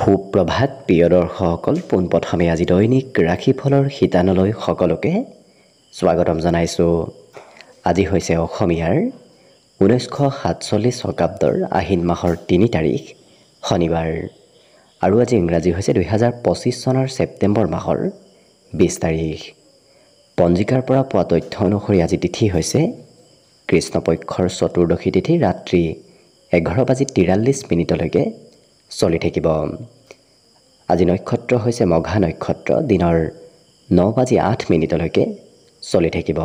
সুপ্ৰভাত প্ৰিয় দৰ্শকসকল, পোনপ্ৰথমে আজি দৈনিক ৰাশিফলৰ শিতানলৈ সকলোকে স্বাগতম জনাইছোঁ। আজি হৈছে অসমীয়াৰ 1947 শকাব্দৰ আহিন মাহৰ 3 তাৰিখ শনিবাৰ আৰু আজি ইংৰাজী হৈছে 2025 চনৰ ছেপ্টেম্বৰ মাহৰ 20 তাৰিখ। পঞ্জিকাৰ পৰা পোৱা তথ্য অনুসৰি আজি তিথি হৈছে কৃষ্ণপক্ষৰ চতুৰ্দশী তিথি, ৰাত্ৰি 11:43 চলি থাকিব। আজি নক্ষত্ৰ হৈছে মঘা নক্ষত্ৰ, দিনৰ 9:08 চলি থাকিব।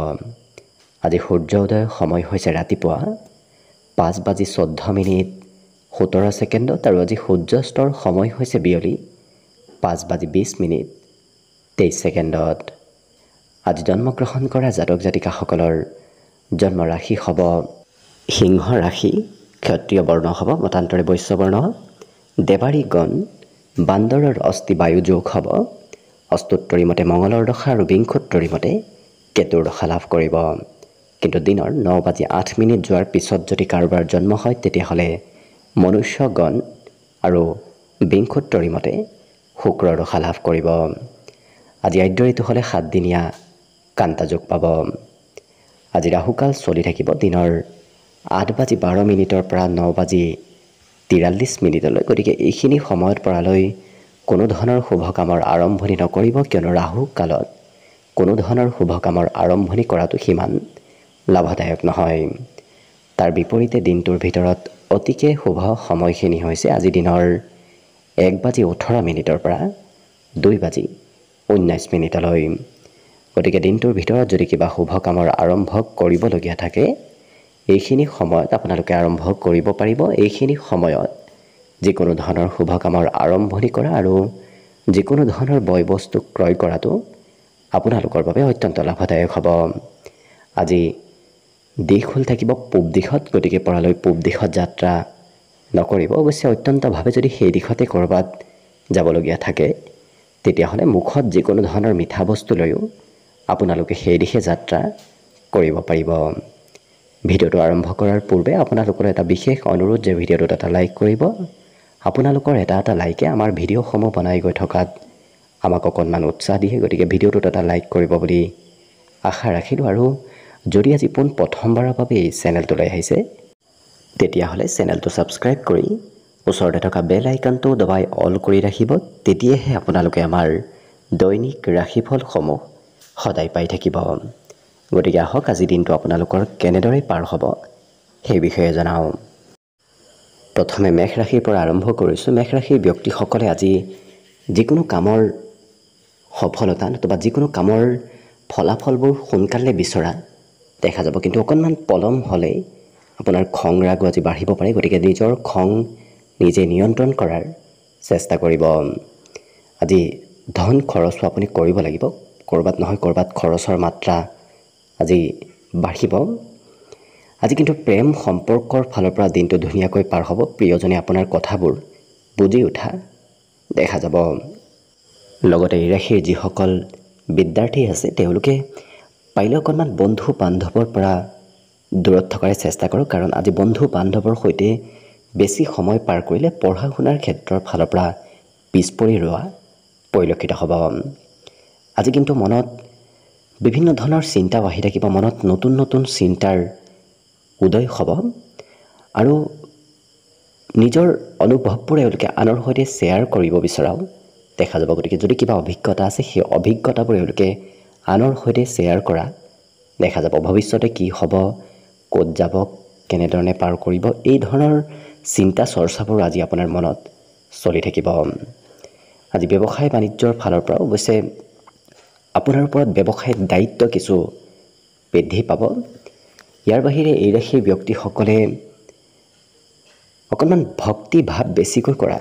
আজি সূৰ্য উদয়ৰ সময় হৈছে ৰাতিপুৱা 5:14 আৰু আজি সূৰ্যাস্তৰ সময় হৈছে বিয়লি 5:20 আজি জন্মগ্ৰহণ কৰা জাতক জাতিকাসকলৰ জন্ম ৰাশি হ'ব সিংহ ৰাশি, ক্ষত্ৰিয় বৰ্ণ হ'ব মতান্তৰে বৈশ্য বৰ্ণ, দেৱাৰী গণ, বান্দৰৰ অস্থি বায়ু যোগ হ'ব, অস্তোত্তৰী মতে মঙলৰ দশা আৰু বিংশোত্তৰী মতে কেতুৰ দশা লাভ কৰিব। কিন্তু দিনৰ 9:08 যোৱাৰ পিছত যদি কাৰোবাৰ জন্ম হয় তেতিয়াহ'লে মনুষ্য গণ আৰু বিংশোত্তৰী মতে শুক্ৰৰ দশা লাভ কৰিব। আজি আদ্য ঋতু হ'লে 7 দিনীয়া কান্তা যোগ পাব। আজি ৰাহুকাল চলি থাকিব দিনৰ 8:12 পৰা 9:43। গতিকে এইখিনি সময়ত পৰালৈ কোনো ধৰণৰ শুভ কামৰ আৰম্ভণি নকৰিব, কিয়নো ৰাহু কালত কোনো ধৰণৰ শুভ কামৰ আৰম্ভণি কৰাটো সিমান লাভদায়ক নহয়। তাৰ বিপৰীতে দিনটোৰ ভিতৰত অতিকে শুভ সময়খিনি হৈছে আজি দিনৰ 1:18 পৰা 2:19। গতিকে দিনটোৰ ভিতৰত যদি কিবা শুভ কামৰ আৰম্ভ কৰিবলগীয়া থাকে এইখিনি সময়ত আপোনালোকে আৰম্ভ কৰিব পাৰিব। এইখিনি সময়ত যিকোনো ধৰণৰ শুভ কামৰ আৰম্ভণি কৰা আৰু যিকোনো ধৰণৰ বয় বস্তু ক্ৰয় কৰাটো আপোনালোকৰ বাবে অত্যন্ত লাভদায়ক হ'ব। আজি দিশ হ'ল থাকিব পূব দিশত, গতিকে পৰালৈ পূব দিশত যাত্ৰা নকৰিব। অৱশ্যে অত্যন্তভাৱে যদি সেই দিশতে ক'ৰবাত যাবলগীয়া থাকে তেতিয়াহ'লে মুখত যিকোনো ধৰণৰ মিঠা বস্তু লৈও আপোনালোকে সেই দিশে যাত্ৰা কৰিব পাৰিব। ভিডিঅ'টো আৰম্ভ কৰাৰ পূৰ্বে আপোনালোকৰ এটা বিশেষ অনুৰোধ যে ভিডিঅ'টোত এটা লাইক কৰিব। আপোনালোকৰ এটা লাইকে আমাৰ ভিডিঅ'সমূহ বনাই গৈ থকাত আমাক অকণমান উৎসাহ দিয়ে, গতিকে ভিডিঅ'টোত এটা লাইক কৰিব বুলি আশা ৰাখিলোঁ। আৰু যদি আজি প্ৰথমবাৰৰ বাবে এই চেনেলটোলৈ আহিছে তেতিয়াহ'লে চেনেলটো ছাবস্ক্ৰাইব কৰি ওচৰতে থকা বেল আইকনটো দবাই অল কৰি ৰাখিব। তেতিয়াহে আপোনালোকে আমাৰ দৈনিক ৰাশিফলসমূহ সদায় পাই থাকিব। গতিকে আহক আজি দিনটো আপোনালোকৰ কেনেদৰে পাৰ হ'ব সেই বিষয়ে জনাওঁ। প্ৰথমে মেষ ৰাশিৰ পৰা আৰম্ভ কৰিছোঁ। মেষ ৰাশিৰ ব্যক্তিসকলে আজি যিকোনো কামৰ সফলতা নতুবা যিকোনো কামৰ ফলাফলবোৰ সোনকালে বিচৰা দেখা যাব, কিন্তু অকণমান পলম হ'লে আপোনাৰ খং ৰাগো আজি বাঢ়িব পাৰে। গতিকে নিজৰ খং নিজে নিয়ন্ত্ৰণ কৰাৰ চেষ্টা কৰিব। আজি ধন খৰচো আপুনি কৰিব লাগিব, ক'ৰবাত নহয় ক'ৰবাত খৰচৰ মাত্ৰা আজি বাঢ়িব। আজি কিন্তু প্ৰেম সম্পৰ্কৰ ফালৰ পৰা দিনটো ধুনীয়াকৈ পাৰ হ'ব। প্ৰিয়জনে আপোনাৰ কথাবোৰ বুজি উঠা দেখা যাব। লগতে এই ৰাশিৰ যিসকল বিদ্যাৰ্থী আছে তেওঁলোকে পাৰিলে অকণমান বন্ধু বান্ধৱৰ পৰা দূৰত থকাৰ চেষ্টা কৰক, কাৰণ আজি বন্ধু বান্ধৱৰ সৈতে বেছি সময় পাৰ কৰিলে পঢ়া শুনাৰ ক্ষেত্ৰৰ ফালৰ পৰা পিছ পৰি ৰোৱা পৰিলক্ষিত হ'ব। আজি কিন্তু মনত বিভিন্ন ধৰণৰ চিন্তাও আহি থাকিব, মনত নতুন নতুন চিন্তাৰ উদয় হ'ব আৰু নিজৰ অনুভৱবোৰ এওঁলোকে আনৰ সৈতে শ্বেয়াৰ কৰিব বিচৰাও দেখা যাব। গতিকে যদি কিবা অভিজ্ঞতা আছে সেই অভিজ্ঞতাবোৰ এওঁলোকে আনৰ সৈতে শ্বেয়াৰ কৰা দেখা যাব। ভৱিষ্যতে কি হ'ব, ক'ত যাব, কেনেধৰণে পাৰ কৰিব, এই ধৰণৰ চিন্তা চৰ্চাবোৰ আজি আপোনাৰ মনত চলি থাকিব। আজি ব্যৱসায় বাণিজ্যৰ ফালৰ পৰা অৱশ্যে আপোনাৰ ওপৰত ব্যৱসায়িক দায়িত্ব কিছু বৃদ্ধি পাব। ইয়াৰ বাহিৰে এই ৰাশিৰ ব্যক্তিসকলে অকণমান ভক্তি ভাৱ বেছিকৈ কৰা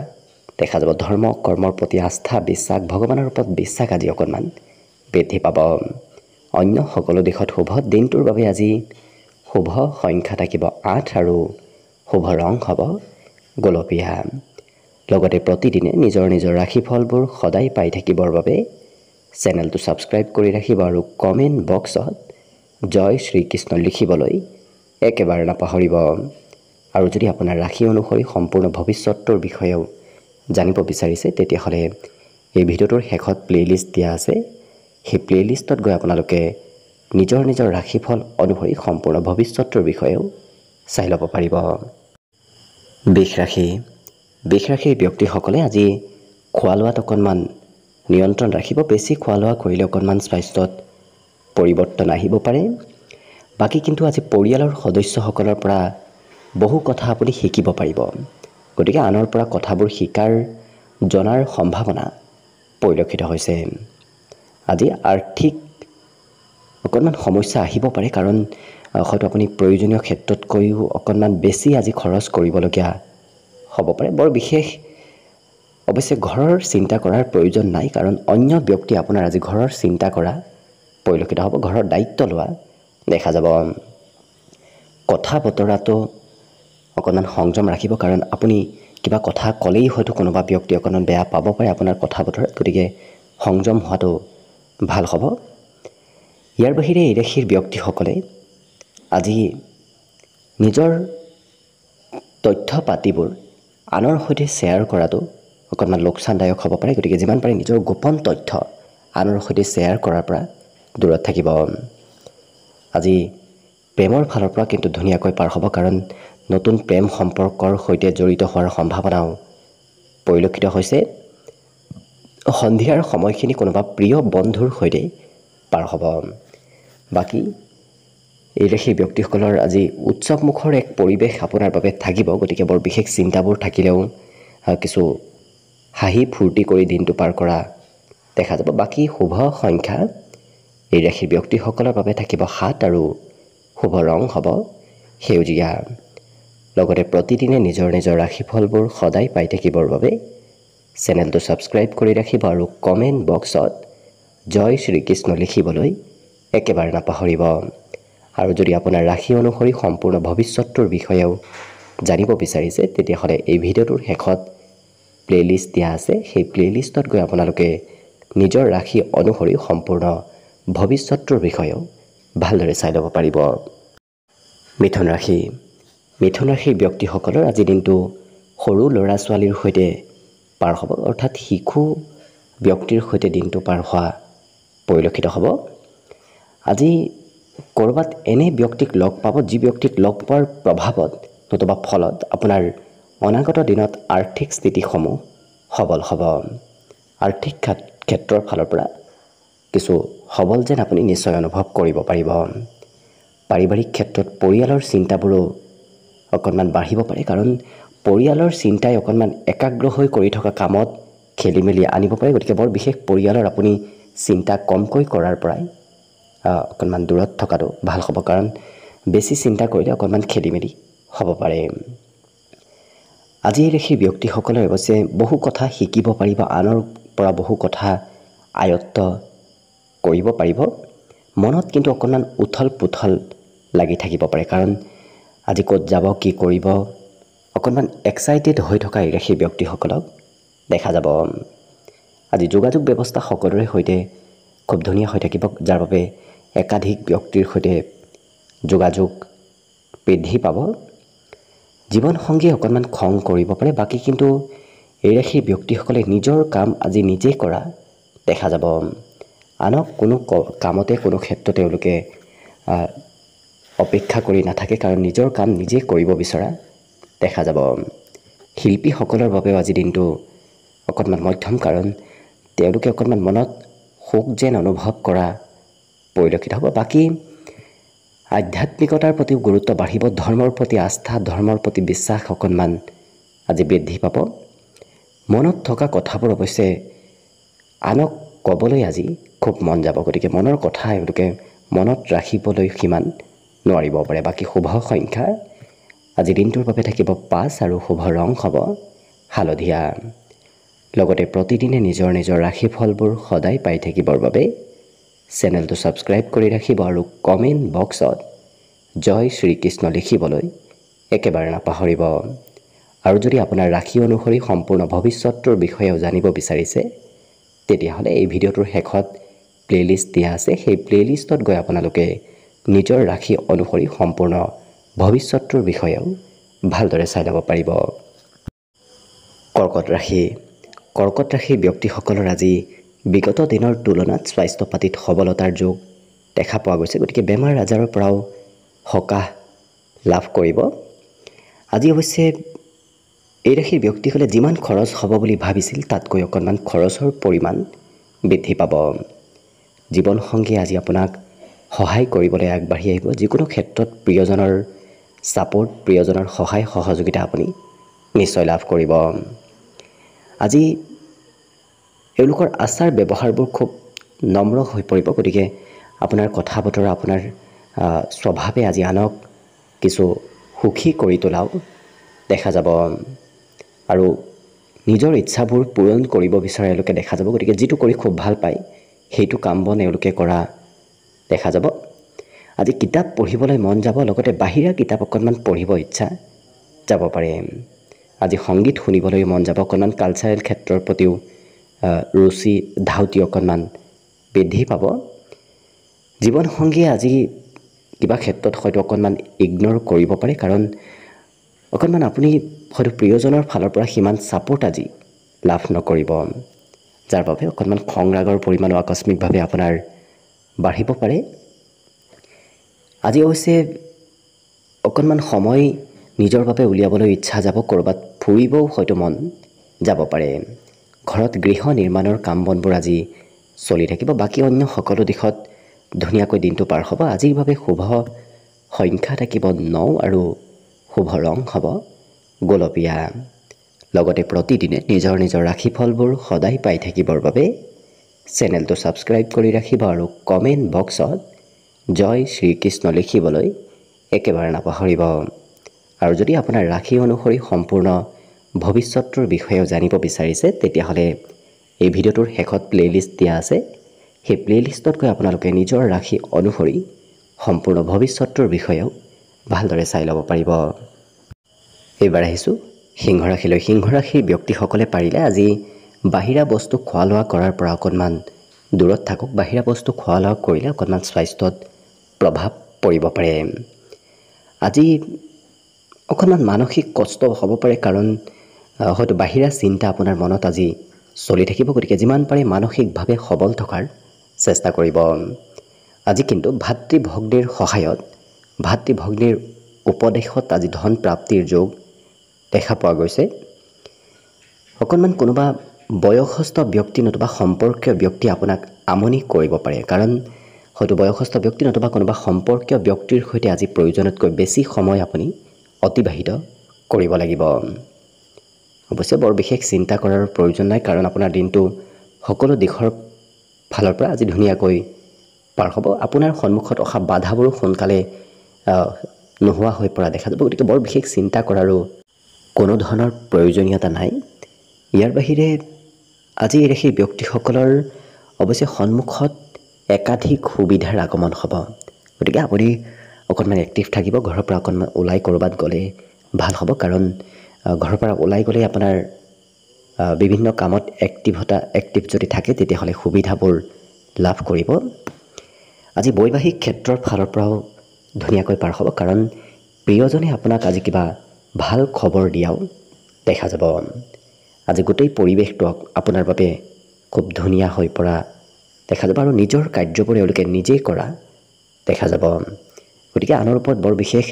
দেখা যাব। ধৰ্ম কৰ্মৰ প্ৰতি আস্থা বিশ্বাস, ভগৱানৰ ওপৰত বিশ্বাস আজি অকণমান বৃদ্ধি পাব। অন্য সকলো দিশত শুভ। দিনটোৰ বাবে আজি শুভ সংখ্যা থাকিব 8 আৰু শুভ ৰং হ'ব গোলপীয়া। লগতে প্ৰতিদিনে নিজৰ নিজৰ ৰাশিফলবোৰ সদায় পাই থাকিবৰ বাবে চেনেলটো ছাবস্ক্ৰাইব কৰি ৰাখিব আৰু কমেণ্ট বক্সত জয় শ্ৰীকৃষ্ণ লিখিবলৈ একেবাৰে নাপাহৰিব। আৰু যদি আপোনাৰ ৰাশি অনুসৰি সম্পূৰ্ণ ভৱিষ্যতৰ বিষয়েও জানিব বিচাৰিছে তেতিয়াহ'লে এই ভিডিঅ'টোৰ শেষত প্লে'লিষ্ট দিয়া আছে সেই প্লে'লিষ্টত গৈ আপোনালোকে নিজৰ নিজৰ ৰাশিফল অনুসৰি সম্পূৰ্ণ ভৱিষ্যতৰ বিষয়েও চাই ল'ব পাৰিব। বৃষ ৰাশিৰ ব্যক্তিসকলে আজি খোৱা লোৱাত অকণমান নিয়ন্ত্ৰণ ৰাখিব। বেছি খোৱা লোৱা কৰিলে অকণমান স্বাস্থ্যত পৰিৱৰ্তন আহিব পাৰে। বাকী কিন্তু আজি পৰিয়ালৰ সদস্যসকলৰ পৰা বহু কথা আপুনি শিকিব পাৰিব। গতিকে আনৰ পৰা কথাবোৰ জনাৰ সম্ভাৱনা পৰিলক্ষিত হৈছে। আজি আৰ্থিক অকণমান সমস্যা আহিব পাৰে, কাৰণ হয়তো আপুনি প্ৰয়োজনীয় ক্ষেত্ৰতকৈও অকণমান বেছি আজি খৰচ কৰিবলগীয়া হ'ব পাৰে। বৰ বিশেষ অৱশ্যে ঘৰৰ চিন্তা কৰাৰ প্ৰয়োজন নাই, কাৰণ অন্য ব্যক্তি আপোনাৰ আজি ঘৰৰ চিন্তা কৰা পৰিলক্ষিত হ'ব, ঘৰৰ দায়িত্ব লোৱা দেখা যাব। কথা বতৰাটো অকণমান সংযম ৰাখিব, কাৰণ আপুনি কিবা কথা ক'লেই হয়তো কোনোবা ব্যক্তি অকণমান বেয়া পাব পাৰে আপোনাৰ কথা বতৰাত। গতিকে সংযম হোৱাটো ভাল হ'ব। ইয়াৰ বাহিৰে এই ৰাশিৰ ব্যক্তিসকলে আজি নিজৰ তথ্য পাতিবোৰ আনৰ সৈতে শ্বেয়াৰ কৰাটো অকণমান লোকচানদায়ক হ'ব পাৰে। গতিকে যিমান পাৰে নিজৰ গোপন তথ্য আনৰ সৈতে শ্বেয়াৰ কৰাৰ পৰা দূৰত থাকিব। আজি প্ৰেমৰ ফালৰ পৰা কিন্তু ধুনীয়াকৈ পাৰ হ'ব, কাৰণ নতুন প্ৰেম সম্পৰ্কৰ সৈতে জড়িত হোৱাৰ সম্ভাৱনাও পৰিলক্ষিত হৈছে। সন্ধিয়াৰ সময়খিনি কোনোবা প্ৰিয় বন্ধুৰ সৈতে পাৰ হ'ব। বাকী এই ৰাশিৰ ব্যক্তিসকলৰ আজি উৎসৱমুখৰ এক পৰিৱেশ আপোনাৰ বাবে থাকিব। গতিকে বৰ বিশেষ চিন্তাবোৰ থাকিলেও কিছু হাঁহি ফূৰ্তি কৰি দিনটো পাৰ কৰা দেখা যাব। বাকী শুভ সংখ্যা এই ৰাশিৰ ব্যক্তিসকলৰ বাবে থাকিব 7 আৰু শুভ ৰং হ'ব সেউজীয়া। লগতে প্ৰতিদিনে নিজৰ নিজৰ ৰাশিফলবোৰ সদায় পাই থাকিবৰ বাবে চেনেলটো ছাবস্ক্ৰাইব কৰি ৰাখিব আৰু কমেণ্ট বক্সত জয় শ্ৰীকৃষ্ণ লিখিবলৈ একেবাৰে নাপাহৰিব। আৰু যদি আপোনাৰ ৰাশি অনুসৰি সম্পূৰ্ণ ভৱিষ্যতৰ বিষয়েও জানিব বিচাৰিছে তেতিয়াহ'লে এই ভিডিঅ'টোৰ শেষত প্লে'লিষ্ট দিয়া আছে। সেই প্লে'লিষ্টত গৈ আপোনালোকে নিজৰ ৰাশি অনুসৰি সম্পূৰ্ণ ভৱিষ্যতৰ বিষয়েও ভালদৰে চাই ল'ব পাৰিব। মিথুন ৰাশিৰ ব্যক্তিসকলৰ আজিৰ দিনটো সৰু ল'ৰা ছোৱালীৰ সৈতে পাৰ হ'ব, অৰ্থাৎ শিশু ব্যক্তিৰ সৈতে দিনটো পাৰ হোৱা পৰিলক্ষিত হ'ব। আজি ক'ৰবাত এনে ব্যক্তিক লগ পাব যি ব্যক্তিক লগ পোৱাৰ প্ৰভাৱত নতুবা ফলত আপোনাৰ অনাগত দিনত আৰ্থিক স্থিতিসমূহ সবল হ'ব। আৰ্থিক ক্ষেত্ৰৰ ফালৰ পৰা কিছু সবল যেন আপুনি নিশ্চয় অনুভৱ কৰিব পাৰিব। পাৰিবাৰিক ক্ষেত্ৰত পৰিয়ালৰ চিন্তাবোৰো অকণমান বাঢ়িব পাৰে, কাৰণ পৰিয়ালৰ চিন্তাই অকণমান একাগ্ৰ হৈ কৰি থকা কামত খেলি মেলি আনিব পাৰে। গতিকে বৰ বিশেষ পৰিয়ালৰ আপুনি চিন্তা কমকৈ কৰাৰ পৰাই অকণমান দূৰত থকাটো ভাল হ'ব, কাৰণ বেছি চিন্তা কৰিলে অকণমান খেলি মেলি হ'ব পাৰে। আজি এই ৰাশিৰ ব্যক্তিসকলে অৱশ্যে বহু কথা শিকিব পাৰিব, আনৰ পৰা বহু কথা আয়ত্ত কৰিব পাৰিব। মনত কিন্তু অকণমান উথল পুথল লাগি থাকিব পাৰে, কাৰণ আজি ক'ত যাব কি কৰিব অকণমান এক্সাইটেড হৈ থকা এই ৰাশিৰ ব্যক্তিসকলক দেখা যাব। আজি যোগাযোগ ব্যৱস্থা সকলোৰে সৈতে খুব ধুনীয়া হৈ থাকিব, যাৰ বাবে একাধিক ব্যক্তিৰ সৈতে যোগাযোগ বৃদ্ধি পাব। জীৱনসংগীয়ে অকণমান খং কৰিব পাৰে। বাকী কিন্তু এই ৰাশিৰ ব্যক্তিসকলে নিজৰ কাম আজি নিজেই কৰা দেখা যাব। আনক কোনো কামতে কোনো ক্ষেত্ৰত তেওঁলোকে অপেক্ষা কৰি নাথাকে, কাৰণ নিজৰ কাম নিজে কৰিব বিচৰা দেখা যাব। শিল্পীসকলৰ বাবেও আজি দিনটো অকণমান মধ্যম, কাৰণ তেওঁলোকে অকণমান মনত শোক যেন অনুভৱ কৰা পৰিলক্ষিত হ'ব। বাকী আধ্যাত্মিকতাৰ প্ৰতিও গুৰুত্ব বাঢ়িব, ধৰ্মৰ প্ৰতি আস্থা ধৰ্মৰ প্ৰতি বিশ্বাস অকণমান আজি বৃদ্ধি পাব। মনত থকা কথাবোৰ অৱশ্যে আনক ক'বলৈ আজি খুব মন যাব, গতিকে মনৰ কথা এওঁলোকে মনত ৰাখিবলৈ সিমান নোৱাৰিব পাৰে। বাকী শুভ সংখ্যা আজি দিনটোৰ বাবে থাকিব 5 আৰু শুভ ৰং হ'ব হালধীয়া। লগতে প্ৰতিদিনে নিজৰ নিজৰ ৰাশিফলবোৰ সদায় পাই থাকিবৰ বাবে চেনেলটো ছাবস্ক্ৰাইব কৰি ৰাখিব আৰু কমেণ্ট বক্সত জয় শ্ৰীকৃষ্ণ লিখিবলৈ একেবাৰে নাপাহৰিব। আৰু যদি আপোনাৰ ৰাশি অনুসৰি সম্পূৰ্ণ ভৱিষ্যতৰ বিষয়েও জানিব বিচাৰিছে তেতিয়াহ'লে এই ভিডিঅ'টোৰ শেষত প্লে'লিষ্ট দিয়া আছে। সেই প্লে'লিষ্টত গৈ আপোনালোকে নিজৰ ৰাশি অনুসৰি সম্পূৰ্ণ ভৱিষ্যতৰ বিষয়েও ভালদৰে চাই ল'ব পাৰিব। কৰ্কট ৰাশিৰ ব্যক্তিসকলৰ আজি বিগত দিনৰ তুলনাত স্বাস্থ্য পাতিত সবলতাৰ যোগ দেখা পোৱা গৈছে। গতিকে বেমাৰ আজাৰৰ পৰাও সকাহ লাভ কৰিব। আজি অৱশ্যে এই ৰাশিৰ ব্যক্তিসকলে যিমান খৰচ হ'ব বুলি ভাবিছিল তাতকৈ অকণমান খৰচৰ পৰিমাণ বৃদ্ধি পাব। জীৱনসংগীয়ে আজি আপোনাক সহায় কৰিবলৈ আগবাঢ়ি আহিব। যিকোনো ক্ষেত্ৰত প্ৰিয়জনৰ ছাপোৰ্ট, প্ৰিয়জনৰ সহায় সহযোগিতা আপুনি নিশ্চয় লাভ কৰিব। আজি এওঁলোকৰ আচাৰ ব্যৱহাৰবোৰ খুব নম্ৰ হৈ পৰিব। গতিকে আপোনাৰ কথা বতৰা, আপোনাৰ স্বভাৱে আজি আনক কিছু সুখী কৰি তোলাও দেখা যাব আৰু নিজৰ ইচ্ছাবোৰ পূৰণ কৰিব বিচৰা এওঁলোকে দেখা যাব। গতিকে যিটো কৰি খুব ভাল পায় সেইটো কাম বন এওঁলোকে কৰা দেখা যাব। আজি কিতাপ পঢ়িবলৈ মন যাব, লগতে বাহিৰা কিতাপ অকণমান পঢ়িব ইচ্ছা যাব পাৰে। আজি সংগীত শুনিবলৈ মন যাব, অকণমান কালচাৰেল ক্ষেত্ৰৰ প্ৰতিও ৰুচি ধাউতি অকণমান বৃদ্ধি পাব। জীৱনসংগীয়ে আজি কিবা ক্ষেত্ৰত হয়তো অকণমান ইগন'ৰ কৰিব পাৰে, কাৰণ অকণমান আপুনি হয়তো প্ৰিয়জনৰ ফালৰ পৰা সিমান ছাপোৰ্ট আজি লাভ নকৰিব, যাৰ বাবে অকণমান খং ৰাগৰ পৰিমাণো আকস্মিকভাৱে আপোনাৰ বাঢ়িব পাৰে। আজি অৱশ্যে অকণমান সময় নিজৰ বাবে উলিয়াবলৈ ইচ্ছা যাব, ক'ৰবাত ফুৰিবও হয়তো মন যাব পাৰে। ঘৰত গৃহ নিৰ্মাণৰ কাম বনবোৰ আজি চলি থাকিব। বাকী অন্য সকলো দিশত ধুনীয়াকৈ দিনটো পাৰ হ'ব। আজিৰ বাবে শুভ সংখ্যা থাকিব 9 আৰু শুভ ৰং হ'ব গোলপীয়া। লগতে প্ৰতিদিনে নিজৰ নিজৰ ৰাশিফলবোৰ সদায় পাই থাকিবৰ বাবে চেনেলটো ছাবস্ক্ৰাইব কৰি ৰাখিব আৰু কমেণ্ট বক্সত জয় শ্ৰীকৃষ্ণ লিখিবলৈ একেবাৰে নাপাহৰিব। আৰু যদি আপোনাৰ ৰাশি অনুসৰি সম্পূৰ্ণ ভৱিষ্যতৰ বিষয়েও জানিব বিচাৰিছে, তেতিয়াহ'লে এই ভিডিঅ'টোৰ শেষত প্লে'লিষ্ট দিয়া আছে। সেই প্লে'লিষ্টত গৈ আপোনালোকে নিজৰ ৰাশি অনুসৰি সম্পূৰ্ণ ভৱিষ্যতৰ বিষয়েও ভালদৰে চাই ল'ব পাৰিব। এইবাৰ আহিছোঁ সিংহ ৰাশিলৈ। সিংহ ৰাশিৰ ব্যক্তিসকলে পাৰিলে আজি বাহিৰা বস্তু খোৱা লোৱা কৰাৰ পৰা অকণমান দূৰত থাকক। বাহিৰা বস্তু খোৱা লোৱা কৰিলে অকণমান স্বাস্থ্যত প্ৰভাৱ পৰিব পাৰে। আজি অকণমান মানসিক কষ্ট হ'ব পাৰে, কাৰণ হয়তো বাহিৰা চিন্তা আপোনাৰ মনত আজি চলি থাকিব। গতিকে যিমান পাৰে মানসিকভাৱে সবল থকাৰ চেষ্টা কৰিব। আজি কিন্তু ভাতৃ-ভগ্নীৰ সহায়ত, ভাতৃ-ভগ্নীৰ উপদেশত আজি ধন প্ৰাপ্তিৰ যোগ দেখা পোৱা গৈছে। অকণমান কোনোবা বয়সস্থ ব্যক্তি নতুবা সম্পৰ্কীয় ব্যক্তি আপোনাক আমনি কৰিব পাৰে, কাৰণ হয়তো বয়সস্থ ব্যক্তি নতুবা কোনোবা সম্পৰ্কীয় ব্যক্তিৰ সৈতে আজি প্ৰয়োজনতকৈ বেছি সময় আপুনি অতিবাহিত কৰিব লাগিব। অৱশ্যে বৰ বিশেষ চিন্তা কৰাৰ প্ৰয়োজন নাই, কাৰণ আপোনাৰ দিনটো সকলো দিশৰ ফালৰ পৰা আজি ধুনীয়াকৈ পাৰ হ'ব। আপোনাৰ সন্মুখত অহা বাধাবোৰো সোনকালে নোহোৱা হৈ পৰা দেখা যাব। গতিকে বৰ বিশেষ চিন্তা কৰাৰো কোনো ধৰণৰ প্ৰয়োজনীয়তা নাই। ইয়াৰ বাহিৰে আজি এই ৰাশিৰ ব্যক্তিসকলৰ অৱশ্যে সন্মুখত একাধিক সুবিধাৰ আগমন হ'ব। গতিকে আপুনি অকণমান এক্টিভ থাকিব। ঘৰৰ পৰা অকণমান ওলাই ক'ৰবাত গ'লে ভাল হ'ব, কাৰণ ঘৰৰ পৰা ওলাই গ'লে আপোনাৰ বিভিন্ন কামত এক্টিভ যদি থাকে তেতিয়াহ'লে সুবিধাবোৰ লাভ কৰিব। আজি বৈবাহিক ক্ষেত্ৰৰ ফালৰ পৰাও ধুনীয়াকৈ পাৰ হ'ব, কাৰণ প্ৰিয়জনে আপোনাক আজি কিবা ভাল খবৰ দিয়াও দেখা যাব। আজি গোটেই পৰিৱেশটো আপোনাৰ বাবে খুব ধুনীয়া হৈ পৰা দেখা যাব আৰু নিজৰ কাৰ্যবোৰ এওঁলোকে নিজেই কৰা দেখা যাব। গতিকে আনৰ ওপৰত বৰ বিশেষ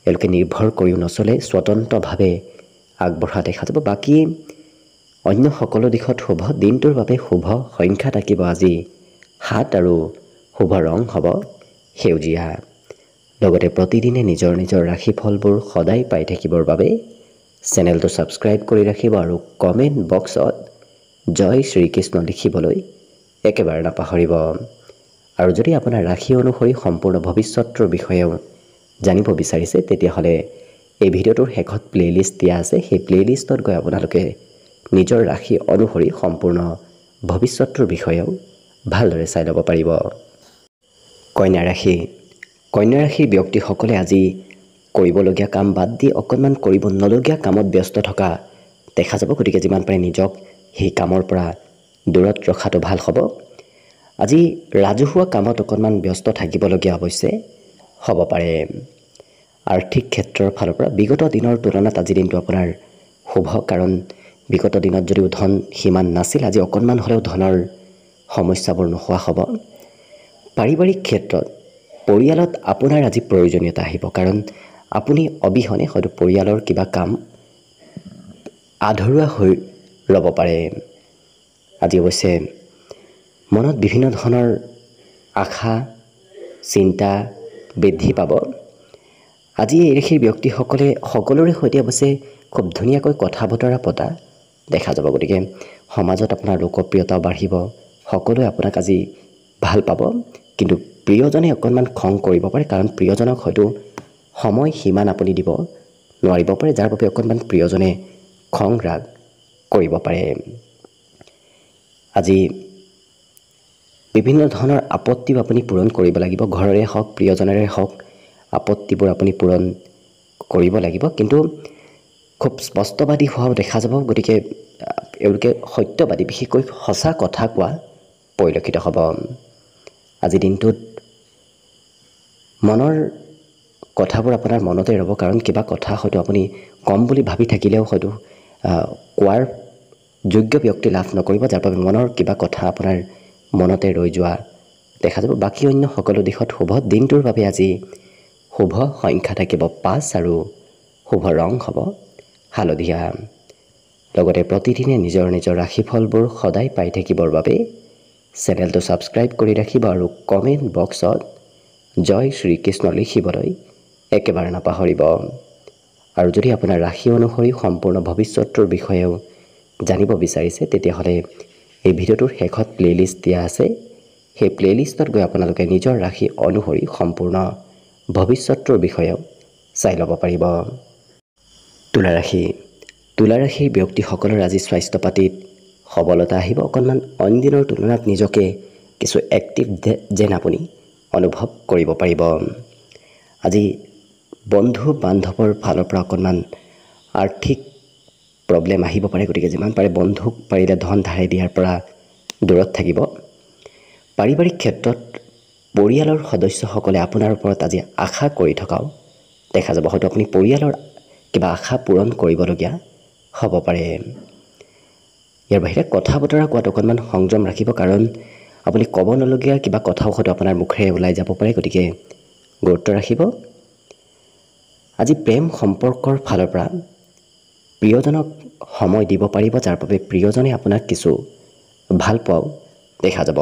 এওঁলোকে নিৰ্ভৰ কৰিও নচলে, স্বতন্ত্ৰভাৱে আগবঢ়া দেখা যাব। বাকী অন্য সকলো দিশত শুভ। দিনটোৰ বাবে শুভ সংখ্যা থাকিব আজি 7 আৰু শুভ ৰং হ'ব সেউজীয়া। লগতে প্ৰতিদিনে নিজৰ নিজৰ ৰাশিফলবোৰ সদায় পাই থাকিবৰ বাবে চেনেলটো ছাবস্ক্ৰাইব কৰি ৰাখিব আৰু কমেণ্ট বক্সত জয় শ্ৰীকৃষ্ণ লিখিবলৈ একেবাৰে নাপাহৰিব। আৰু যদি আপোনাৰ ৰাশি অনুসৰি সম্পূৰ্ণ ভৱিষ্যতৰ বিষয়েও জানিব বিচাৰিছে, তেতিয়াহ'লে এই ভিডিঅ'টোৰ শেষত প্লে'লিষ্ট দিয়া আছে। সেই প্লে'লিষ্টত গৈ আপোনালোকে নিজৰ ৰাশি অনুসৰি সম্পূৰ্ণ ভৱিষ্যতৰ বিষয়েও ভালদৰে চাই ল'ব পাৰিব। কন্যা ৰাশিৰ ব্যক্তিসকলে আজি কৰিবলগীয়া কাম বাদ দি অকণমান কৰিব নলগীয়া কামত ব্যস্ত থকা দেখা যাব। গতিকে যিমান পাৰে নিজক সেই কামৰ পৰা দূৰত ৰখাটো ভাল হ'ব। আজি ৰাজহুৱা কামত অকণমান ব্যস্ত থাকিবলগীয়া অৱশ্যে হ'ব পাৰে। আৰ্থিক ক্ষেত্ৰৰ ফালৰ পৰা বিগত দিনৰ তুলনাত আজি দিনটো আপোনাৰ শুভ, কাৰণ বিগত দিনত যদিও ধন সিমান নাছিল, আজি অকণমান হ'লেও ধনৰ সমস্যাবোৰ নোহোৱা হ'ব। পাৰিবাৰিক ক্ষেত্ৰত পৰিয়ালত আপোনাৰ আজি প্ৰয়োজনীয়তা আহিব, কাৰণ আপুনি অবিহনে হয়তো পৰিয়ালৰ কিবা কাম আধৰুৱা হৈ ৰ'ব পাৰে। আজি অৱশ্যে মনত বিভিন্ন ধৰণৰ আশা চিন্তা বৃদ্ধি পাব। আজি এই ৰাশিৰ ব্যক্তিসকলে সকলোৰে সৈতে অৱশ্যে খুব ধুনীয়াকৈ কথা বতৰা পতা দেখা যাব। গতিকে সমাজত আপোনাৰ লোকপ্ৰিয়তাও বাঢ়িব, সকলোৱে আপোনাক আজি ভাল পাব। কিন্তু প্ৰিয়জনে অকণমান খং কৰিব পাৰে, কাৰণ প্ৰিয়জনক হয়তো সময় সিমান আপুনি দিব নোৱাৰিব পাৰে, যাৰ বাবে অকণমান প্ৰিয়জনে খং ৰাগ কৰিব পাৰে। আজি বিভিন্ন ধৰণৰ আপত্তিও আপুনি পূৰণ কৰিব লাগিব, ঘৰৰে হওক প্ৰিয়জনেৰে হওক আপত্তিবোৰ আপুনি পূৰণ কৰিব লাগিব। কিন্তু খুব স্পষ্টবাদী হোৱাও দেখা যাব। গতিকে এওঁলোকে সত্যবাদী, বিশেষকৈ সঁচা কথা কোৱা পৰিলক্ষিত হ'ব। আজিৰ দিনটোত মনৰ কথাবোৰ আপোনাৰ মনতে ৰ'ব, কাৰণ কিবা কথা হয়তো আপুনি কম বুলি ভাবি থাকিলেও হয়তো কোৱাৰ যোগ্য ব্যক্তি লাভ নকৰিব, যাৰ বাবে মনৰ কিবা কথা আপোনাৰ মনতে ৰৈ যোৱা দেখা যাব। বাকী অন্য সকলো দিশত শুভ। দিনটোৰ বাবে আজি শুভ সংখ্যা থাকিব 5 আৰু শুভ ৰং হ'ব হালধীয়া। লগতে প্ৰতিদিনে নিজৰ নিজৰ ৰাশিফলবোৰ সদায় পাই থাকিবৰ বাবে চেনেলটো ছাবস্ক্ৰাইব কৰি ৰাখিব আৰু কমেণ্ট বক্সত জয় শ্ৰীকৃষ্ণ লিখিবলৈ একেবাৰে নাপাহৰিব। আৰু যদি আপোনাৰ ৰাশি অনুসৰি সম্পূৰ্ণ ভৱিষ্যতৰ বিষয়েও জানিব বিচাৰিছে, তেতিয়াহ'লে এই ভিডিঅ'টোৰ শেষত প্লে'লিষ্ট দিয়া আছে। সেই প্লে'লিষ্টত গৈ আপোনালোকে নিজৰ ৰাশি অনুসৰি সম্পূৰ্ণ ভৱিষ্যতৰ বিষয়েও চাই ল'ব পাৰিব। তুলা ৰাশি। তুলা ৰাশিৰ ব্যক্তিসকলৰ আজি স্বাস্থ্য পাতিত সবলতা আহিব। অকণমান অইন দিনৰ তুলনাত নিজকে কিছু এক্টিভ যেন আপুনি অনুভৱ কৰিব পাৰিব। আজি বন্ধু বান্ধৱৰ ফালৰ পৰা অকণমান আৰ্থিক প্ৰব্লেম আহিব পাৰে, গতিকে যিমান পাৰে বন্ধুক পাৰিলে ধন ধাৰে দিয়াৰ পৰা দূৰত থাকিব। পাৰিবাৰিক ক্ষেত্ৰত পৰিয়ালৰ সদস্যসকলে আপোনাৰ ওপৰত আজি আশা কৰি থকাও দেখা যাব। হয়তো আপুনি পৰিয়ালৰ কিবা আশা পূৰণ কৰিবলগীয়া হ'ব পাৰে। ইয়াৰ বাহিৰে কথা বতৰা কোৱাত অকণমান সংযম ৰাখিব, কাৰণ আপুনি ক'ব নলগীয়া কিবা কথাও হয়তো আপোনাৰ মুখেৰে ওলাই যাব পাৰে, গতিকে গুৰুত্ব ৰাখিব। আজি প্ৰেম সম্পৰ্কৰ ফালৰ পৰা প্ৰিয়জনক সময় দিব পাৰিব, যাৰ বাবে প্ৰিয়জনে আপোনাক কিছু ভাল পোৱাও দেখা যাব।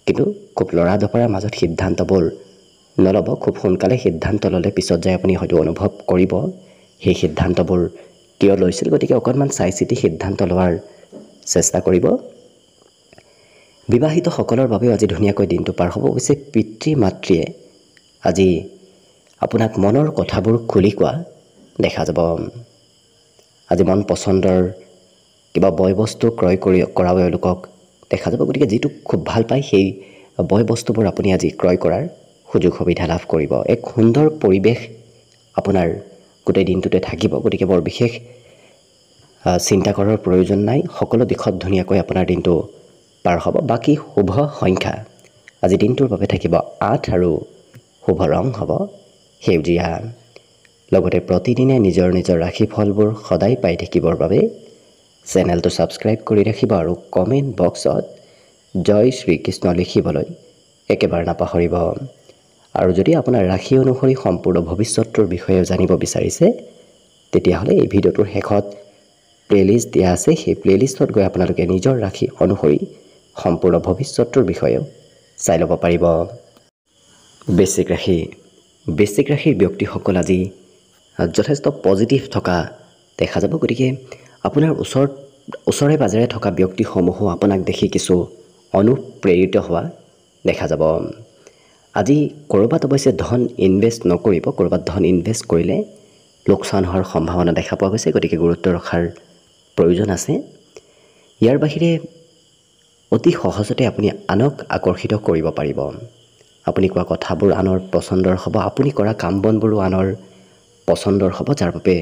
কিন্তু খুব লৰা দপৰাৰ মাজত সিদ্ধান্তবোৰ নল'ব। খুব সোনকালে সিদ্ধান্ত ল'লে পিছত যায় আপুনি হয়তো অনুভৱ কৰিব সেই সিদ্ধান্তবোৰ কিয় লৈছিল। গতিকে অকণমান চাই চিতি সিদ্ধান্ত লোৱাৰ চেষ্টা কৰিব। বিবাহিতসকলৰ বাবেও আজি ধুনীয়াকৈ দিনটো পাৰ হ'ব। অৱশ্যে পিতৃ মাতৃয়ে আজি আপোনাক মনৰ কথাবোৰ খুলি কোৱা দেখা যাব। আজি মন পচন্দৰ কিবা বয় বস্তু ক্ৰয় কৰাও এওঁলোকক দেখা যাব। গতিকে যিটো খুব ভাল পায় সেই বয় বস্তুবোৰ আপুনি আজি ক্ৰয় কৰাৰ সুযোগ সুবিধা লাভ কৰিব। এক সুন্দৰ পৰিৱেশ আপোনাৰ গোটেই দিনটোতে থাকিব। গতিকে বৰ বিশেষ চিন্তা কৰাৰ প্ৰয়োজন নাই, সকলো দিশত ধুনীয়াকৈ আপোনাৰ দিনটো পাৰ হ'ব। বাকী শুভ সংখ্যা আজি দিনটোৰ বাবে থাকিব 8 আৰু শুভ ৰং হ'ব সেউজীয়া। লগতে প্ৰতিদিনে নিজৰ নিজৰ ৰাশিফলবোৰ সদায় পাই থাকিবৰ বাবে চেনেলটো ছাবস্ক্ৰাইব কৰি ৰাখিব আৰু কমেণ্ট বক্সত জয় শ্ৰীকৃষ্ণ লিখিবলৈ একেবাৰে নাপাহৰিব। আৰু যদি আপোনাৰ ৰাশি অনুসৰি সম্পূৰ্ণ ভৱিষ্যতৰ বিষয়ে জানিব বিচাৰিছে, তেতিয়াহ'লে এই ভিডিঅ'টোৰ শেষত প্লে'লিষ্ট দিয়া আছে। সেই প্লে'লিষ্টত গৈ আপোনালোকে নিজৰ ৰাশি অনুসৰি সম্পূৰ্ণ ভৱিষ্যতৰ বিষয়েও চাই ল'ব পাৰিব। বৃশ্চিক ৰাশি। বৃশ্চিক ৰাশিৰ ব্যক্তিসকল আজি যথেষ্ট পজিটিভ থকা দেখা যাব। গতিকে আপোনাৰ ওচৰে পাজৰে থকা ব্যক্তিসমূহো আপোনাক দেখি কিছু অনুপ্ৰেৰিত হোৱা দেখা যাব। আজি ক'ৰবাত অৱশ্যে ধন ইনভেষ্ট নকৰিব। ক'ৰবাত ধন ইনভেষ্ট কৰিলে লোকচান হোৱাৰ সম্ভাৱনা দেখা পোৱা গৈছে, গতিকে গুৰুত্ব ৰখাৰ প্ৰয়োজন আছে। ইয়াৰ বাহিৰে অতি সহজতে আপুনি আনক আকৰ্ষিত কৰিব পাৰিব। আপুনি কোৱা কথাবোৰ আনৰ পচন্দৰ হ'ব, আপুনি কৰা কাম বনবোৰো আনৰ পচন্দৰ হ'ব, যাৰ বাবে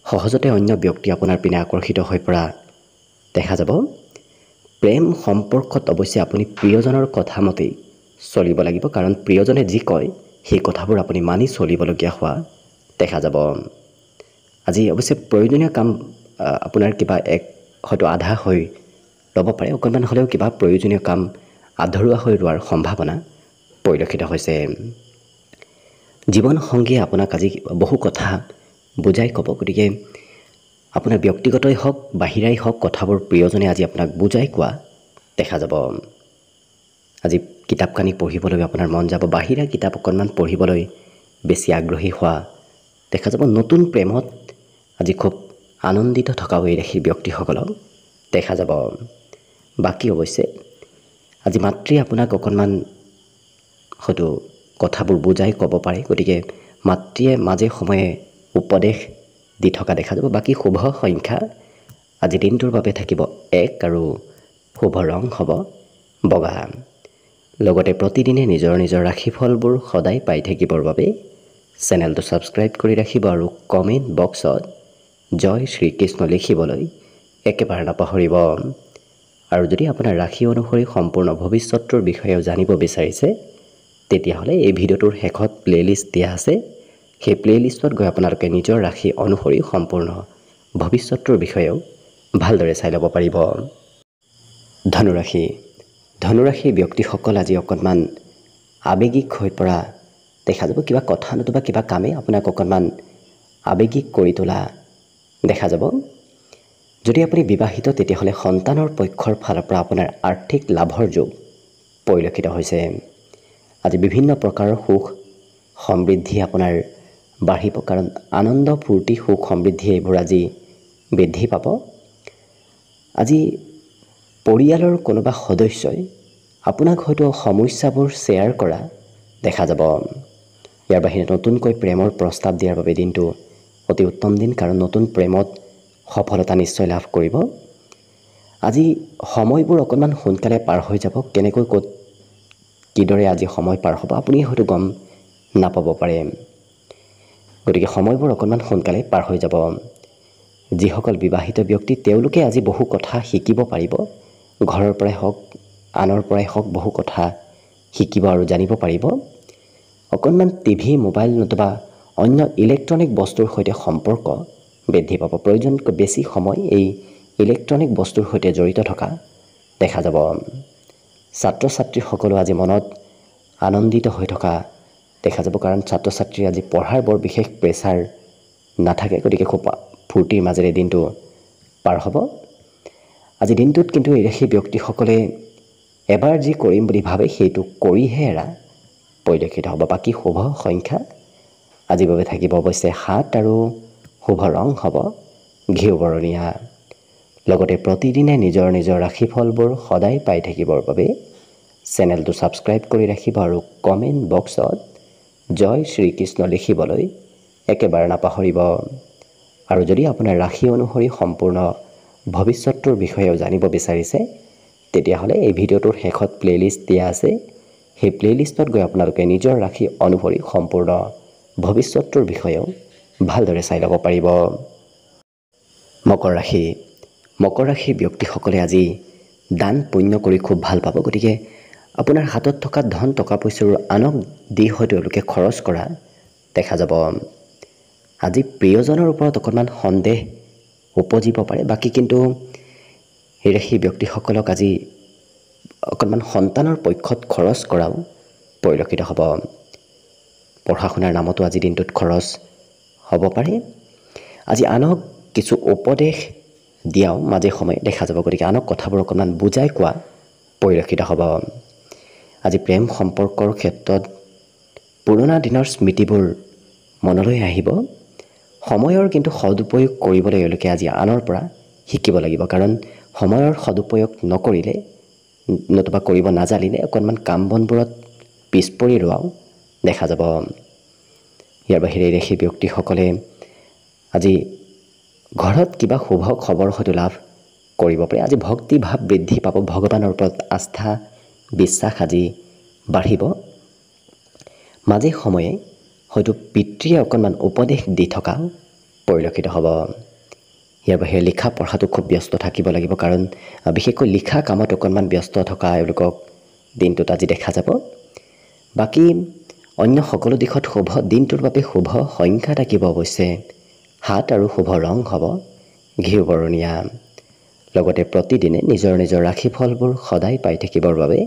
সহজতে অন্য ব্যক্তি আপোনাৰ পিনে আকৰ্ষিত হৈ পৰা দেখা যাব। প্ৰেম সম্পৰ্কত অৱশ্যে আপুনি প্ৰিয়জনৰ কথা মতেই চলিব লাগিব, কাৰণ প্ৰিয়জনে যি কয় সেই কথাবোৰ আপুনি মানি চলিবলগীয়া হোৱা দেখা যাব। আজি অৱশ্যে প্ৰয়োজনীয় কাম আপোনাৰ কিবা এক হয়তো আধা হৈ ল'ব পাৰে, অকণমান হ'লেও কিবা প্ৰয়োজনীয় কাম আধৰুৱা হৈ ৰোৱাৰ সম্ভাৱনা পৰিলক্ষিত হৈছে। জীৱনসংগীয়ে আপোনাক আজি বহু কথা বুজাই ক'ব, গতিকে আপোনাৰ ব্যক্তিগতই হওক বাহিৰাই হওক কথাবোৰ প্ৰিয়জনে আজি আপোনাক বুজাই কোৱা দেখা যাব। আজি কিতাপ কানি পঢ়িবলৈ আপোনাৰ মন যাব, বাহিৰা কিতাপ অকণমান পঢ়িবলৈ বেছি আগ্ৰহী হোৱা দেখা যাব। নতুন প্ৰেমত আজি খুব আনন্দিত থকাও এই ৰাশিৰ ব্যক্তিসকলক দেখা যাব। বাকী অৱশ্যে আজি মাতৃয়ে আপোনাক অকণমান হয়তো কথাবোৰ বুজাই ক'ব পাৰে, গতিকে মাতৃয়ে মাজে সময়ে উপদেশ দি থকা দেখা যাব। বাকী শুভ সংখ্যা আজি দিনটোৰ বাবে থাকিব 1 আৰু শুভ ৰং হ'ব বগা। লগতে প্ৰতিদিনে নিজৰ নিজৰ ৰাশিফলবোৰ সদায় পাই থাকিবৰ বাবে চেনেলটো ছাবস্ক্ৰাইব কৰি ৰাখিব আৰু কমেণ্ট বক্সত জয় শ্ৰীকৃষ্ণ লিখিবলৈ একেবাৰে নাপাহৰিব। আৰু যদি আপোনাৰ ৰাশি অনুসৰি সম্পূৰ্ণ ভৱিষ্যতৰ বিষয়েও জানিব বিচাৰিছে, তেতিয়াহ'লে এই ভিডিঅ'টোৰ শেষত প্লে'লিষ্ট দিয়া আছে। সেই প্লে'লিষ্টত গৈ আপোনালোকে নিজৰ ৰাশি অনুসৰি সম্পূৰ্ণ ভৱিষ্যতৰ বিষয়েও ভালদৰে চাই ল'ব পাৰিব। ধনুৰাশি। ধনুৰাশিৰ ব্যক্তিসকল আজি অকণমান আৱেগিক হৈ পৰা দেখা যাব। কিবা কথা নতুবা কিবা কামে আপোনাক অকণমান আৱেগিক কৰি তোলা দেখা যাব। যদি আপুনি বিবাহিত, তেতিয়াহ'লে সন্তানৰ পক্ষৰ ফালৰ পৰা আপোনাৰ আৰ্থিক লাভৰ যোগ পৰিলক্ষিত হৈছে। আজি বিভিন্ন প্ৰকাৰৰ সুখ সমৃদ্ধি আপোনাৰ বাঢ়িব, কাৰণ আনন্দ ফূৰ্তি সুখ সমৃদ্ধি এইবোৰ আজি বৃদ্ধি পাব। আজি পৰিয়ালৰ কোনোবা সদস্যই আপোনাক হয়তো সমস্যাবোৰ শ্বেয়াৰ কৰা দেখা যাব। ইয়াৰ বাহিৰে নতুনকৈ প্ৰেমৰ প্ৰস্তাৱ দিয়াৰ বাবে দিনটো অতি উত্তম দিন, কাৰণ নতুন প্ৰেমত সফলতা নিশ্চয় লাভ কৰিব। আজি সময়বোৰ অকণমান সোনকালে পাৰ হৈ যাব। কেনেকৈ ক'ত কিদৰে আজি সময় পাৰ হ'ব আপুনি হয়তো গম নাপাব পাৰে, গতিকে সময়বোৰ অকণমান সোনকালে পাৰ হৈ যাব। যিসকল বিবাহিত ব্যক্তি, তেওঁলোকে আজি বহু কথা শিকিব পাৰিব। ঘৰৰ পৰাই হওক আনৰ পৰাই হওক বহু কথা শিকিব আৰু জানিব পাৰিব। অকণমান টিভি মোবাইল নতুবা অন্য ইলেক্ট্ৰনিক বস্তুৰ সৈতে সম্পৰ্ক বৃদ্ধি পাব। প্ৰয়োজনতকৈ বেছি সময় এই ইলেক্ট্ৰনিক বস্তুৰ সৈতে জড়িত থকা দেখা যাব। ছাত্ৰ ছাত্ৰীসকলো আজি মনত আনন্দিত হৈ থকা দেখা যাব, কাৰণ ছাত্ৰ ছাত্ৰীৰ আজি পঢ়াৰ বৰ বিশেষ প্ৰেছাৰ নাথাকে, গতিকে খুব ফূৰ্তিৰ মাজেৰে দিনটো পাৰ হ'ব। আজি দিনটোত কিন্তু এই ৰাশিৰ ব্যক্তিসকলে এবাৰ যি কৰিম বুলি ভাবে সেইটো কৰিহে এৰা পৰিলক্ষিত হ'ব। বাকী শুভ সংখ্যা আজিৰ বাবে থাকিব অৱশ্যে 7 আৰু শুভ ৰং হ'ব ঘিউ বৰণীয়া। লগতে প্ৰতিদিনে নিজৰ নিজৰ ৰাশিফলবোৰ সদায় পাই থাকিবৰ বাবে চেনেলটো ছাবস্ক্ৰাইব কৰি ৰাখিব আৰু কমেণ্ট বক্সত জয় শ্ৰীকৃষ্ণ লিখিবলৈ একেবাৰে নাপাহৰিব। আৰু যদি আপোনাৰ ৰাশি অনুসৰি সম্পূৰ্ণ ভৱিষ্যতৰ বিষয়েও জানিব বিচাৰিছে, তেতিয়াহ'লে এই ভিডিঅ'টোৰ শেষত প্লে'লিষ্ট দিয়া আছে। সেই প্লে'লিষ্টত গৈ আপোনালোকে নিজৰ ৰাশি অনুসৰি সম্পূৰ্ণ ভৱিষ্যতৰ বিষয়েও ভালদৰে চাই ল'ব পাৰিব। মকৰ ৰাশি। মকৰ ৰাশিৰ ব্যক্তিসকলে আজি দান পুণ্য কৰি খুব ভাল পাব, গতিকে আপোনাৰ হাতত থকা ধন টকা পইচাবোৰ আনক দি হয়তো তেওঁলোকে খৰচ কৰা দেখা যাব। আজি প্ৰিয়জনৰ ওপৰত অকণমান সন্দেহ উপজিব পাৰে। বাকী কিন্তু এই ৰাশিৰ ব্যক্তিসকলক আজি অকণমান সন্তানৰ পক্ষত খৰচ কৰাও পৰিলক্ষিত হ'ব। পঢ়া শুনাৰ নামতো আজি দিনটোত খৰচ হ'ব পাৰে। আজি আনক কিছু উপদেশ দিয়াও মাজে সময়ে দেখা যাব, গতিকে আনক কথাবোৰ অকণমান বুজাই কোৱা পৰিলক্ষিত হ'ব। আজি প্ৰেম সম্পৰ্কৰ ক্ষেত্ৰত পুৰণা দিনৰ স্মৃতিবোৰ মনলৈ আহিব। সময়ৰ কিন্তু সদুপয়োগ কৰিবলৈ এওঁলোকে আজি আনৰ পৰা শিকিব লাগিব, কাৰণ সময়ৰ সদুপয়োগ নকৰিলে নতুবা কৰিব নাজানিলে অকণমান কাম বনবোৰত পিছ পৰি ৰোৱাও দেখা যাব। ইয়াৰ বাহিৰে ৰাশি ব্যক্তিসকলে আজি ঘৰত কিবা শুভ খবৰ হয়তো লাভ কৰিব পাৰে। আজি ভক্তি ভাৱ বৃদ্ধি পাব, ভগৱানৰ ওপৰত আস্থা বিশ্বাস আজি বাঢ়িব। মাজে সময়ে হয়তো পিতৃয়ে অকণমান উপদেশ দি থকা পৰিলক্ষিত হ'ব। ইয়াৰ বাহিৰে লিখা পঢ়াটো খুব ব্যস্ত থাকিব লাগিব, কাৰণ বিশেষকৈ লিখা কামত অকণমান ব্যস্ত থকা এওঁলোকক দিনটোত আজি দেখা যাব। বাকী অন্য সকলো দিশত শুভ। দিনটোৰ বাবে শুভ সংখ্যা থাকিব অৱশ্যে 7 আৰু শুভ ৰং হ'ব ঘিউ বৰণীয়া। লগতে প্ৰতিদিনে নিজৰ নিজৰ ৰাশিফলবোৰ সদায় পাই থাকিবৰ বাবে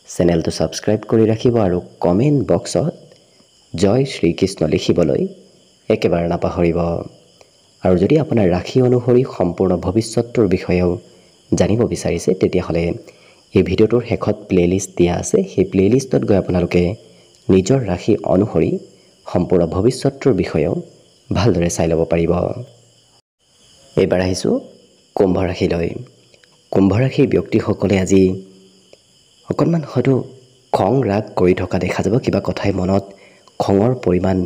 চেনেলটো ছাবস্ক্ৰাইব কৰি ৰাখিব আৰু কমেণ্ট বক্সত জয় শ্ৰীকৃষ্ণ লিখিবলৈ একেবাৰে নাপাহৰিব। আৰু যদি আপোনাৰ ৰাশি অনুসৰি সম্পূৰ্ণ ভৱিষ্যতৰ বিষয়েও জানিব বিচাৰিছে তেতিয়াহ'লে এই ভিডিঅ'টোৰ শেষত প্লে'লিষ্ট দিয়া আছে। সেই প্লে'লিষ্টত গৈ আপোনালোকে নিজৰ ৰাশি অনুসৰি সম্পূৰ্ণ ভৱিষ্যতৰ বিষয়েও ভালদৰে চাই ল'ব পাৰিব। এইবাৰ আহিছোঁ কুম্ভ ৰাশিলৈ। কুম্ভ ৰাশিৰ ব্যক্তিসকলে আজি অকণমান হয়তো খং ৰাগ কৰি থকা দেখা যাব। কিবা কথাই মনত খঙৰ পৰিমাণ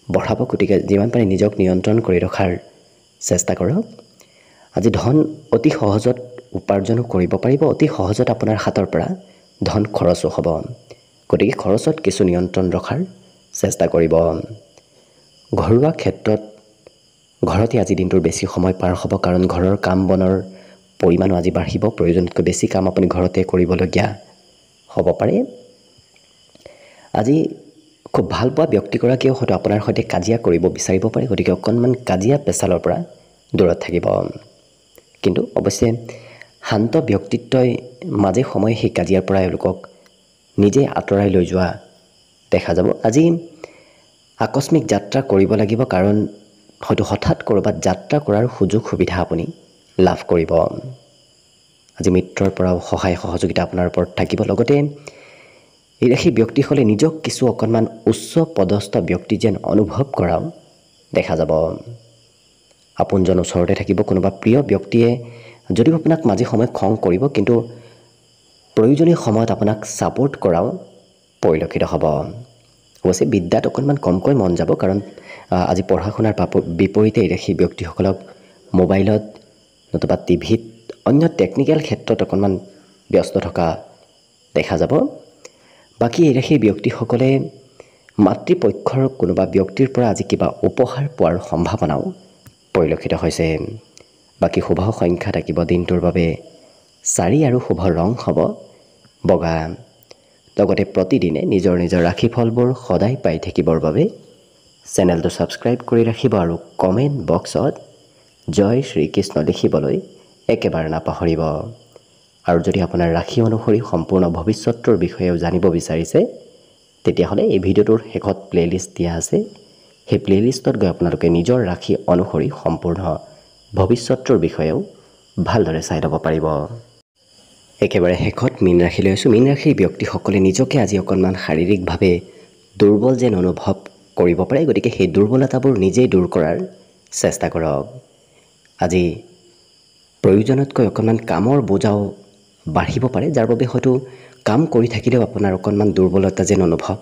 বঢ়াব, গতিকে যিমান পাৰে নিজক নিয়ন্ত্ৰণ কৰি ৰখাৰ চেষ্টা কৰক। আজি ধন অতি সহজত উপাৰ্জনো কৰিব পাৰিব, অতি সহজত আপোনাৰ হাতৰ পৰা ধন খৰচো হ'ব, গতিকে খৰচত কিছু নিয়ন্ত্ৰণ ৰখাৰ চেষ্টা কৰিব। ঘৰুৱা ক্ষেত্ৰত ঘৰতে আজি দিনটোৰ বেছি সময় পাৰ হ'ব, কাৰণ ঘৰৰ কাম বনৰ পৰিমাণো আজি বাঢ়িব। প্ৰয়োজনতকৈ বেছি কাম আপুনি ঘৰতে কৰিবলগীয়া হ'ব পাৰে। আজি খুব ভাল পোৱা ব্যক্তিগৰাকীয়েও হয়তো আপোনাৰ সৈতে কাজিয়া কৰিব বিচাৰিব পাৰে, গতিকে অকণমান কাজিয়া পেচালৰ পৰা দূৰত থাকিব। কিন্তু অৱশ্যে শান্ত ব্যক্তিত্বই মাজে সময়ে সেই কাজিয়াৰ পৰা এওঁলোকক নিজে আঁতৰাই লৈ যোৱা দেখা যাব। আজি আকস্মিক যাত্ৰা কৰিব লাগিব, কাৰণ হয়তো হঠাৎ ক'ৰবাত যাত্ৰা কৰাৰ সুযোগ সুবিধা আপুনি লাভ কৰিব। আজি মিত্ৰৰ পৰাও সহায় সহযোগিতা আপোনাৰ ওপৰত থাকিব। লগতে এই ৰাশি ব্যক্তিসকলে নিজক কিছু অকণমান উচ্চ পদস্থ ব্যক্তি যেন অনুভৱ কৰাও দেখা যাব। আপোনজন ওচৰতে থাকিব। কোনোবা প্ৰিয় ব্যক্তিয়ে যদিও আপোনাক মাজে সময়ে খং কৰিব, কিন্তু প্ৰয়োজনীয় সময়ত আপোনাক ছাপোৰ্ট কৰাও পৰিলক্ষিত হ'ব। অৱশ্যে বিদ্যাত অকণমান কমকৈ মন যাব, কাৰণ আজি পঢ়া শুনাৰ বিপৰীতে এই ৰাশি ব্যক্তিসকলক মোবাইলত নতুবা টিভিত অন্য টেকনিকেল ক্ষেত্ৰত অকণমান ব্যস্ত থকা দেখা যাব। বাকী এই ৰাশিৰ ব্যক্তিসকলে মাতৃপক্ষৰ কোনোবা ব্যক্তিৰ পৰা আজি কিবা উপহাৰ পোৱাৰ সম্ভাৱনাও পৰিলক্ষিত হৈছে। বাকী শুভ সংখ্যা থাকিব দিনটোৰ বাবে 4 আৰু শুভ ৰং হ'ব বগা। লগতে প্ৰতিদিনে নিজৰ নিজৰ ৰাশিফলবোৰ সদায় পাই থাকিবৰ বাবে চেনেলটো ছাবস্ক্ৰাইব কৰি ৰাখিব আৰু কমেণ্ট বক্সত জয় শ্ৰীকৃষ্ণ লিখিবলৈ একেবাৰে নাপাহৰিব। আৰু যদি আপোনাৰ ৰাশি অনুসৰি সম্পূৰ্ণ ভৱিষ্যতৰ বিষয়েও জানিব বিচাৰিছে তেতিয়াহ'লে এই ভিডিঅ'টোৰ শেষত প্লে'লিষ্ট দিয়া আছে। সেই প্লে'লিষ্টত গৈ আপোনালোকে নিজৰ ৰাশি অনুসৰি সম্পূৰ্ণ ভৱিষ্যতৰ বিষয়েও ভালদৰে চাই ল'ব পাৰিব। একেবাৰে শেষত মীন ৰাশিলৈ আছোঁ। মীন ৰাশিৰ ব্যক্তিসকলে নিজকে আজি অকণমান শাৰীৰিকভাৱে দুৰ্বল যেন অনুভৱ কৰিব পাৰে, গতিকে সেই দুৰ্বলতাবোৰ নিজেই দূৰ কৰাৰ চেষ্টা কৰক। আজি প্ৰয়োজনতকৈ অকণমান কামৰ বোজাও বাঢ়িব পাৰে, যাৰ বাবে হয়তো কাম কৰি থাকিলেও আপোনাৰ অকণমান দুৰ্বলতা যেন অনুভৱ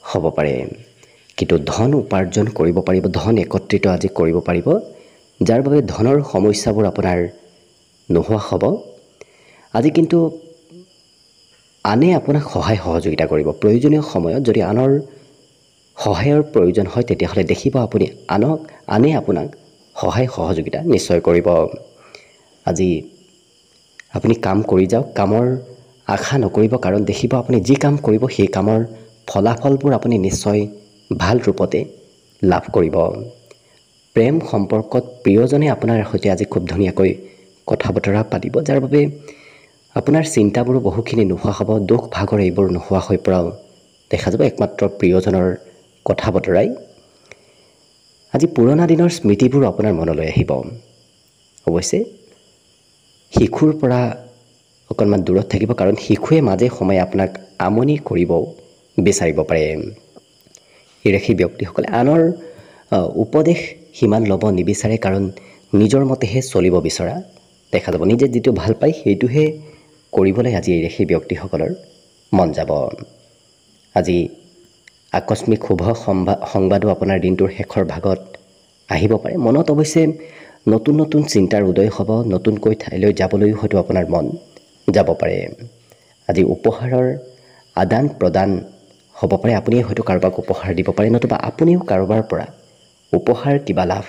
হ'ব পাৰে। কিন্তু ধন উপাৰ্জন কৰিব পাৰিব, ধন একত্ৰিত আজি কৰিব পাৰিব, যাৰ বাবে ধনৰ সমস্যাবোৰ আপোনাৰ নোহোৱা হ'ব। আজি কিন্তু আনে আপোনাক সহায় সহযোগিতা কৰিব। প্ৰয়োজনীয় সময়ত যদি আনৰ সহায়ৰ প্ৰয়োজন হয় তেতিয়াহ'লে দেখিব আপুনি আনে আপোনাক সহায় সহযোগিতা নিশ্চয় কৰিব। আজি আপুনি কাম কৰি যাওক, কামৰ আশা নকৰিব, কাৰণ দেখিব আপুনি যি কাম কৰিব সেই কামৰ ফলাফলবোৰ আপুনি নিশ্চয় ভাল ৰূপতে লাভ কৰিব। প্ৰেম সম্পৰ্কত প্ৰিয়জনে আপোনাৰ সৈতে আজি খুব ধুনীয়াকৈ কথা বতৰা পাতিব, যাৰ বাবে আপোনাৰ চিন্তাবোৰো বহুখিনি নোহোৱা হ'ব। দুখ ভাগৰ এইবোৰ নোহোৱা হৈ পৰাও দেখা যাব একমাত্ৰ প্ৰিয়জনৰ কথা বতৰাই। আজি পুৰণা দিনৰ স্মৃতিবোৰ আপোনাৰ মনলৈ আহিব। অৱশ্যে শিশুৰ পৰা অকণমান দূৰত থাকিব, কাৰণ শিশুৱে মাজে সময়ে আপোনাক আমনি কৰিব বিচাৰিব পাৰে। এই ৰাশি ব্যক্তিসকলে আনৰ উপদেশ সিমান ল'ব নিবিচাৰে, কাৰণ নিজৰ মতেহে চলিব বিচৰা দেখা যাব। নিজে যিটো ভাল পায় সেইটোহে কৰিবলৈ আজি এই ৰাশি ব্যক্তিসকলৰ মন যাব। আজি আকস্মিক শুভ সংবাদো আপোনাৰ দিনটোৰ শেষৰ ভাগত আহিব পাৰে। মনত অৱশ্যে নতুন নতুন চিন্তাৰ উদয় হ'ব, নতুনকৈ ঠাইলৈ যাবলৈও হয়তো আপোনাৰ মন যাব পাৰে। আজি উপহাৰৰ আদান প্ৰদান হ'ব পাৰে, আপুনিয়ে হয়তো কাৰোবাক উপহাৰ দিব পাৰে, নতুবা আপুনিও কাৰোবাৰ পৰা উপহাৰ কিবা লাভ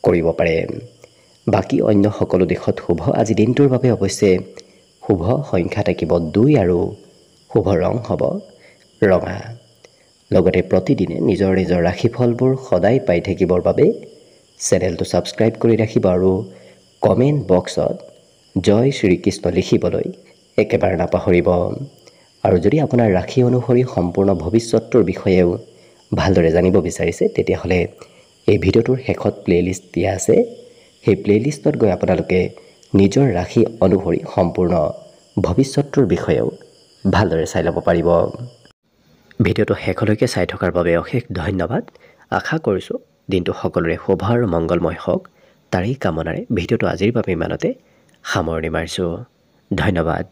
কৰিব পাৰে। বাকী অন্য সকলো দিশত শুভ। আজি দিনটোৰ বাবে অৱশ্যে শুভ সংখ্যা থাকিব 2 আৰু শুভ ৰং হ'ব ৰঙা। লগতে প্ৰতিদিনে নিজৰ নিজৰ ৰাশিফলবোৰ সদায় পাই থাকিবৰ বাবে চেনেলটো ছাবস্ক্ৰাইব কৰি ৰাখিব আৰু কমেণ্ট বক্সত জয় শ্ৰীকৃষ্ণ লিখিবলৈ একেবাৰে নাপাহৰিব। আৰু যদি আপোনাৰ ৰাশি অনুসৰি সম্পূৰ্ণ ভৱিষ্যতৰ বিষয়েও ভালদৰে জানিব বিচাৰিছে তেতিয়াহ'লে এই ভিডিঅ'টোৰ শেষত প্লে'লিষ্ট দিয়া আছে। সেই প্লে'লিষ্টত গৈ আপোনালোকে নিজৰ ৰাশি অনুসৰি সম্পূৰ্ণ ভৱিষ্যতৰ বিষয়েও ভালদৰে চাই ল'ব পাৰিব। ভিডিঅ'টো শেষলৈকে চাই থকাৰ বাবে অশেষ ধন্যবাদ। আশা কৰিছোঁ দিনটো সকলোৰে শুভ আৰু মংগলময় হওক, তাৰেই কামনাৰে ভিডিঅ'টো আজিৰ বাবে ইমানতে সামৰণি মাৰিছোঁ। ধন্যবাদ।